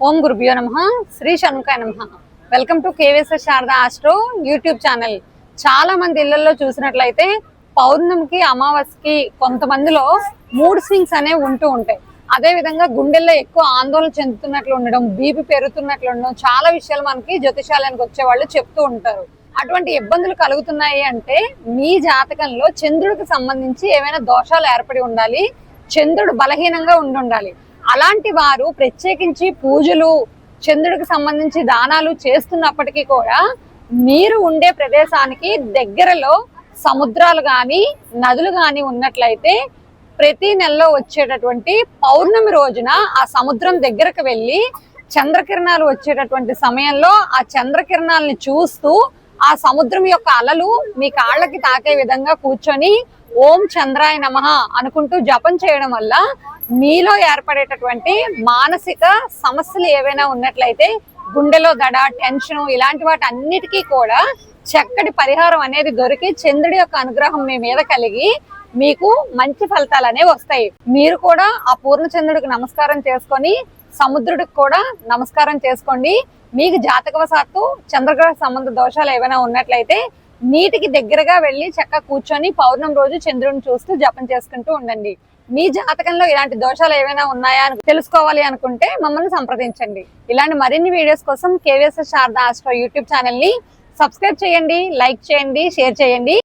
ఓం గురుభ్యో నమః. శ్రీ షణ్ముఖాయ నమః. Welcome to KVS Sharada astro YouTube channel. చాలా మంది ఇళ్లలో చూసినట్లయితే పౌర్ణమికి అమావాస్యకి కొంతమందిలో మూడ్ స్వింగ్స్ అనేవి ఉంటూ ఉంటాయి. అదే విధంగా గుండెల్లో ఎక్కువ ఆందోళన చెందుతున్నట్లు ఉండడం, బీపీ పెరుగుతున్నట్లు ఉండడం, చాలా విషయాలు మనకి జ్యోతిషాలయానికి వచ్చే వాళ్ళు చెప్తూ ఉంటారు. అటువంటి ఇబ్బందులు కలుగుతున్నాయి అంటే మీ జాతకంలో చంద్రుడికి సంబంధించి ఏమైనా దోషాలు ఏర్పడి ఉండాలి, చంద్రుడు బలహీనంగా ఉండాలి. అలాంటి వారు ప్రత్యేకించి పూజలు, చంద్రుడికి సంబంధించి దానాలు చేస్తున్నప్పటికీ కూడా మీరు ఉండే ప్రదేశానికి దగ్గరలో సముద్రాలు కానీ నదులు కానీ ఉన్నట్లయితే ప్రతి నెలలో వచ్చేటటువంటి పౌర్ణమి రోజున ఆ సముద్రం దగ్గరకు వెళ్ళి చంద్రకిరణాలు వచ్చేటటువంటి సమయంలో ఆ చంద్రకిరణాలని చూస్తూ ఆ సముద్రం యొక్క అలలు మీ కాళ్ళకి తాకే విధంగా కూర్చొని ఓం చంద్రాయ నమః అనుకుంటూ జపం చేయడం వల్ల మీలో ఏర్పడేటటువంటి మానసిక సమస్యలు ఏవైనా ఉన్నట్లయితే గుండెలో దడ, టెన్షన్ ఇలాంటి వాటి అన్నిటికీ కూడా చక్కటి పరిహారం అనేది దొరికి చంద్రుడి యొక్క అనుగ్రహం మీ మీద కలిగి మీకు మంచి ఫలితాలు అనేవి వస్తాయి. మీరు కూడా ఆ పూర్ణచంద్రుడికి నమస్కారం చేసుకొని సముద్రుడికి కూడా నమస్కారం చేసుకోండి. మీకు జాతకవశాత్తు చంద్రగ్రహ సంబంధ దోషాలు ఏమైనా ఉన్నట్లయితే నీటికి దగ్గరగా వెళ్ళి చక్కగా కూర్చొని పౌర్ణమి రోజు చంద్రుడిని చూస్తూ జపం చేసుకుంటూ ఉండండి. మీ జాతకంలో ఇలాంటి దోషాలు ఏమైనా ఉన్నాయా అని తెలుసుకోవాలి అనుకుంటే మమ్మల్ని సంప్రదించండి. ఇలాంటి మరిన్ని వీడియోస్ కోసం KVS Sharada astro YouTube channel ని సబ్స్క్రైబ్ చేయండి, లైక్ చేయండి, షేర్ చేయండి.